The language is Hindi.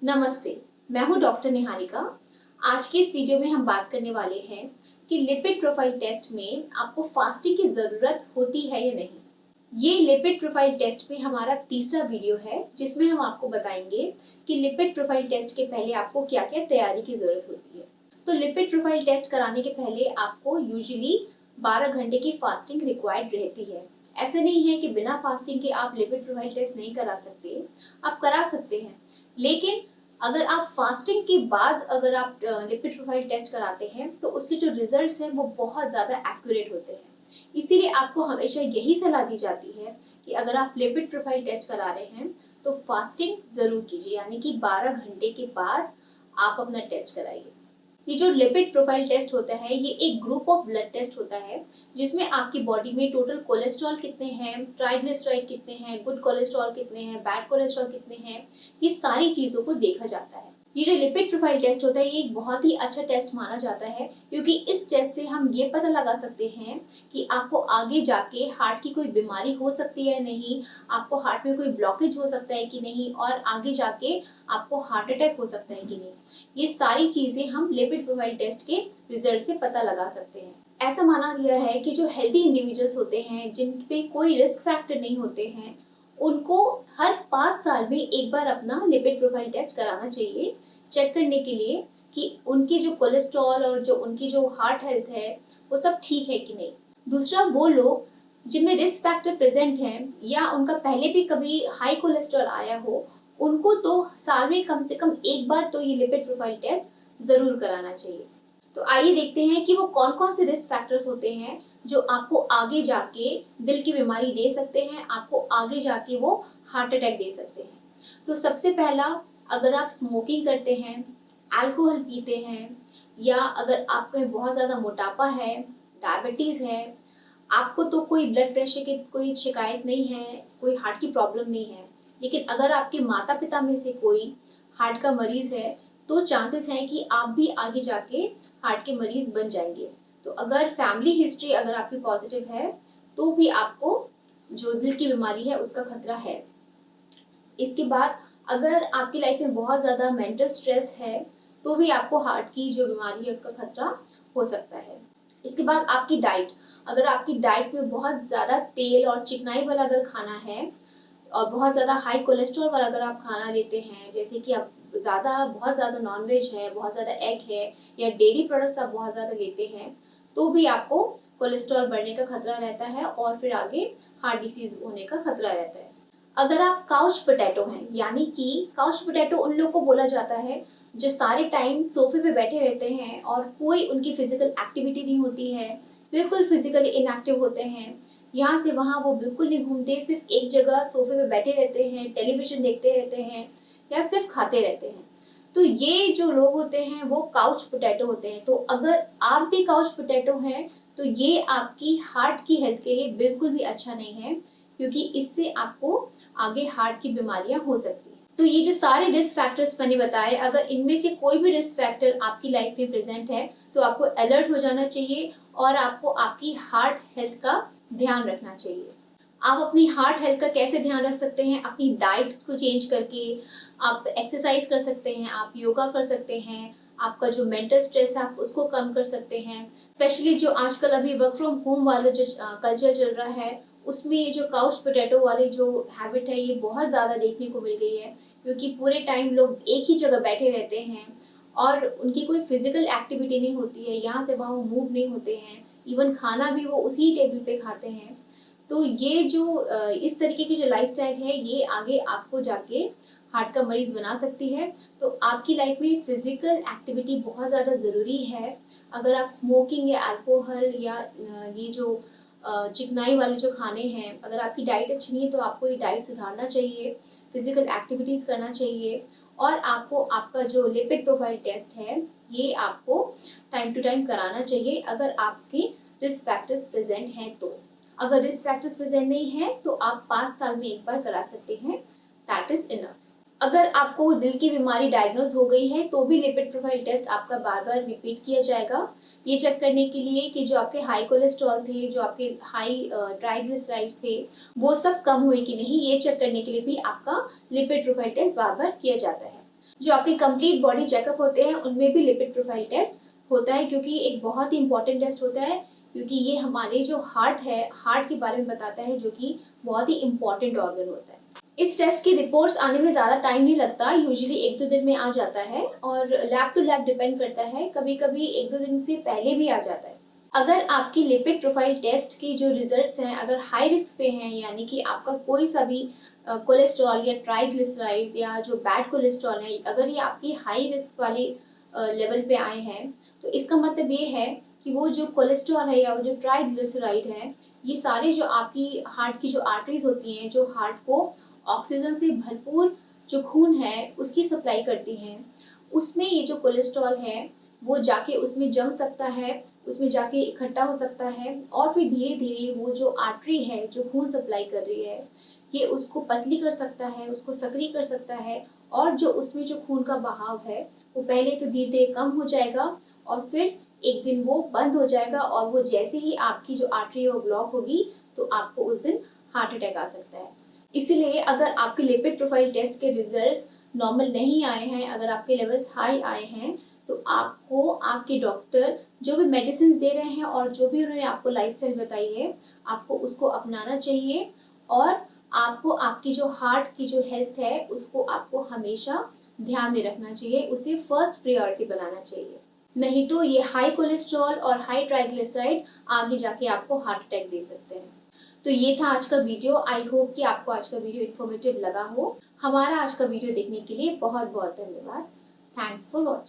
नमस्ते, मैं हूं डॉक्टर निहारिका। आज की इस वीडियो में हम बात करने वाले हैं कि लिपिड प्रोफाइल टेस्ट में आपको फास्टिंग की ज़रूरत होती है या नहीं। ये लिपिड प्रोफाइल टेस्ट में हमारा तीसरा वीडियो है जिसमें हम आपको बताएंगे कि लिपिड प्रोफाइल टेस्ट के पहले आपको क्या क्या तैयारी की ज़रूरत होती है। तो लिपिड प्रोफाइल टेस्ट कराने के पहले आपको यूजुअली 12 घंटे की फास्टिंग रिक्वायर्ड रहती है। ऐसा नहीं है कि बिना फास्टिंग के आप लिपिड प्रोफाइल टेस्ट नहीं करा सकते, आप करा सकते हैं। लेकिन अगर आप फास्टिंग के बाद अगर आप लिपिड प्रोफाइल टेस्ट कराते हैं तो उसके जो रिजल्ट्स हैं वो बहुत ज़्यादा एक्यूरेट होते हैं। इसीलिए आपको हमेशा यही सलाह दी जाती है कि अगर आप लिपिड प्रोफाइल टेस्ट करा रहे हैं तो फास्टिंग ज़रूर कीजिए, यानी कि 12 घंटे के बाद आप अपना टेस्ट कराइए। ये जो लिपिड प्रोफाइल टेस्ट होता है ये एक ग्रुप ऑफ ब्लड टेस्ट होता है जिसमें आपकी बॉडी में टोटल कोलेस्ट्रॉल कितने हैं, ट्राइग्लिसराइड कितने हैं, गुड कोलेस्ट्रॉल कितने हैं, बैड कोलेस्ट्रॉल कितने हैं, ये सारी चीज़ों को देखा जाता है। ये जो लिपिड प्रोफाइल टेस्ट होता है ये एक बहुत ही अच्छा टेस्ट माना जाता है क्योंकि इस टेस्ट से हम ये पता लगा सकते हैं कि आपको आगे जाके हार्ट की कोई बीमारी हो सकती है नहीं, आपको हार्ट में कोई ब्लॉकेज हो सकता है कि नहीं, और आगे जाके आपको हार्ट अटैक हो सकता है कि नहीं। ये सारी चीज़ें हम लिपिड प्रोफाइल टेस्ट के रिजल्ट से पता लगा सकते हैं। ऐसा माना गया है कि जो हेल्दी इंडिविजुअल्स होते हैं जिन पे कोई रिस्क फैक्टर नहीं होते हैं उनको हर 5 साल में एक बार अपना लिपिड प्रोफाइल टेस्ट कराना चाहिए, चेक करने के लिए कि उनकी जो कोलेस्ट्रॉल और जो उनकी जो हार्ट हेल्थ है वो सब ठीक है कि नहीं। दूसरा, वो लोग जिनमें रिस्क फैक्टर प्रेजेंट हैं या उनका पहले भी कभी हाई कोलेस्ट्रॉल आया हो उनको तो साल में कम से कम एक बार तो ये लिपिड प्रोफाइल टेस्ट ज़रूर कराना चाहिए। तो आइए देखते हैं कि वो कौन कौन से रिस्क फैक्टर्स होते हैं जो आपको आगे जाके दिल की बीमारी दे सकते हैं, आपको आगे जाके वो हार्ट अटैक दे सकते हैं। तो सबसे पहला, अगर आप स्मोकिंग करते हैं, अल्कोहल पीते हैं, या अगर आपके बहुत ज़्यादा मोटापा है, डायबिटीज़ है, आपको तो कोई ब्लड प्रेशर की कोई शिकायत नहीं है, कोई हार्ट की प्रॉब्लम नहीं है, लेकिन अगर आपके माता पिता में से कोई हार्ट का मरीज़ है तो चांसेस हैं कि आप भी आगे जाके हार्ट के मरीज़ बन जाएंगे। तो अगर फैमिली हिस्ट्री अगर आपकी पॉजिटिव है तो भी आपको जो दिल की बीमारी है उसका खतरा है। इसके बाद अगर आपकी लाइफ में बहुत ज़्यादा मेंटल स्ट्रेस है तो भी आपको हार्ट की जो बीमारी है उसका खतरा हो सकता है। इसके बाद आपकी डाइट, अगर आपकी डाइट में बहुत ज़्यादा तेल और चिकनाई वाला अगर खाना है और बहुत ज़्यादा हाई कोलेस्ट्रॉल वाला अगर आप खाना लेते हैं, जैसे कि आप बहुत ज़्यादा नॉनवेज है, बहुत ज़्यादा एग है या डेयरी प्रोडक्ट्स आप बहुत ज़्यादा लेते हैं तो भी आपको कोलेस्ट्रॉल बढ़ने का खतरा रहता है और फिर आगे हार्ट डिसीज होने का खतरा रहता है। अगर आप काउच पोटैटो हैं, यानी कि काउच पोटैटो उन लोगों को बोला जाता है जो सारे टाइम सोफे पे बैठे रहते हैं और कोई उनकी फिजिकल एक्टिविटी नहीं होती है, बिल्कुल फिजिकली इनएक्टिव होते हैं, यहाँ से वहाँ वो बिल्कुल नहीं घूमते, सिर्फ एक जगह सोफे पे बैठे रहते हैं, टेलीविजन देखते रहते हैं या सिर्फ खाते रहते हैं। तो ये जो लोग होते हैं वो काउच पोटैटो होते हैं। तो अगर आप भी काउच पोटैटो हैं तो ये आपकी हार्ट की हेल्थ के लिए बिल्कुल भी अच्छा नहीं है क्योंकि इससे आपको आगे हार्ट की बीमारियां हो सकती हैं। तो ये जो सारे रिस्क फैक्टर्स मैंने बताए, अगर इनमें से कोई भी रिस्क फैक्टर आपकी लाइफ में प्रेजेंट है तो आपको अलर्ट हो जाना चाहिए और आपको आपकी हार्ट हेल्थ का ध्यान रखना चाहिए। आप अपनी हार्ट हेल्थ का कैसे ध्यान रख सकते हैं? अपनी डाइट को चेंज करके, आप एक्सरसाइज कर सकते हैं, आप योगा कर सकते हैं, आपका जो मेंटल स्ट्रेस है आप उसको कम कर सकते हैं। स्पेशली जो आजकल अभी वर्क फ्रॉम होम वाला जो कल्चर चल रहा है उसमें ये जो काउच पोटैटो वाले जो हैबिट है ये बहुत ज़्यादा देखने को मिल गई है क्योंकि पूरे टाइम लोग एक ही जगह बैठे रहते हैं और उनकी कोई फिजिकल एक्टिविटी नहीं होती है, यहाँ से वहाँ वो मूव नहीं होते हैं, इवन खाना भी वो उसी टेबल पे खाते हैं। तो ये जो इस तरीके की जो लाइफस्टाइल है ये आगे आपको जाके हार्ट का मरीज बना सकती है। तो आपकी लाइफ में फिजिकल एक्टिविटी बहुत ज़्यादा ज़रूरी है। अगर आप स्मोकिंग या अल्कोहल या ये जो चिकनाई वाले जो खाने हैं, अगर आपकी डाइट अच्छी नहीं है तो आपको ये डाइट सुधारना चाहिए, फिजिकल एक्टिविटीज़ करना चाहिए और आपको आपका जो लिपिड प्रोफाइल टेस्ट है ये आपको टाइम टू टाइम कराना चाहिए अगर आपके रिस्क फैक्टर्स प्रेजेंट हैं तो। अगर रिस्क फैक्टर्स प्रेजेंट नहीं है तो आप 5 साल में एक बार करा सकते हैं, दैट इज इनफ। अगर आपको दिल की बीमारी डायग्नोज हो गई है तो भी लिपिड प्रोफाइल टेस्ट आपका बार बार रिपीट किया जाएगा, ये चेक करने के लिए कि जो आपके हाई कोलेस्ट्रॉल थे, जो आपके हाई ट्राइग्लिसराइड्स थे वो सब कम हुए कि नहीं, ये चेक करने के लिए भी आपका लिपिड प्रोफाइल टेस्ट बार बार किया जाता है। जो आपके कंप्लीट बॉडी चेकअप होते हैं उनमें भी लिपिड प्रोफाइल टेस्ट होता है, क्योंकि एक बहुत ही इंपॉर्टेंट टेस्ट होता है, क्योंकि ये हमारे जो हार्ट है, हार्ट के बारे में बताता है, जो कि बहुत ही इंपॉर्टेंट ऑर्गन होता है। इस टेस्ट की रिपोर्ट्स आने में ज़्यादा टाइम नहीं लगता, यूजुअली 1-2 दिन में आ जाता है, और लैब टू लैब डिपेंड करता है, कभी कभी 1-2 दिन से पहले भी आ जाता है। अगर आपकी लिपिड प्रोफाइल टेस्ट की जो रिजल्ट्स हैं अगर हाई रिस्क पे हैं, यानी कि आपका कोई सा भी कोलेस्ट्रॉल या ट्राइग्लिसराइड्स या जो बैड कोलेस्ट्रॉल है, अगर ये आपकी हाई रिस्क वाली लेवल पे आए हैं, तो इसका मतलब ये है कि वो जो कोलेस्ट्रॉल है या वो जो ट्राइग्लिसराइड है, ये सारे जो आपकी हार्ट की जो आर्टरीज होती हैं, जो हार्ट को ऑक्सीजन से भरपूर जो खून है उसकी सप्लाई करती हैं, उसमें ये जो कोलेस्ट्रॉल है वो जाके उसमें जम सकता है, उसमें जाके इकट्ठा हो सकता है, और फिर धीरे धीरे वो जो आर्टरी है जो खून सप्लाई कर रही है, ये उसको पतली कर सकता है, उसको सक्रिय कर सकता है, और जो उसमें जो खून का बहाव है वो पहले तो धीरे धीरे कम हो जाएगा, और फिर एक दिन वो बंद हो जाएगा, और वो जैसे ही आपकी जो आर्टरी है वो ब्लॉक होगी तो आपको उस दिन हार्ट अटैक आ सकता है। इसीलिए अगर आपके लिपिड प्रोफाइल टेस्ट के रिजल्ट्स नॉर्मल नहीं आए हैं, अगर आपके लेवल्स हाई आए हैं, तो आपको आपके डॉक्टर जो भी मेडिसिन दे रहे हैं और जो भी उन्होंने आपको लाइफस्टाइल बताई है, आपको उसको अपनाना चाहिए, और आपको आपकी जो हार्ट की जो हेल्थ है उसको आपको हमेशा ध्यान में रखना चाहिए, उसे फर्स्ट प्रायोरिटी बनाना चाहिए। नहीं तो ये हाई कोलेस्ट्रॉल और हाई ट्राइग्लिसराइड आगे जाके आपको हार्ट अटैक दे सकते हैं। तो ये था आज का वीडियो। आई होप कि आपको आज का वीडियो इन्फॉर्मेटिव लगा हो। हमारा आज का वीडियो देखने के लिए बहुत बहुत धन्यवाद। Thanks for watching.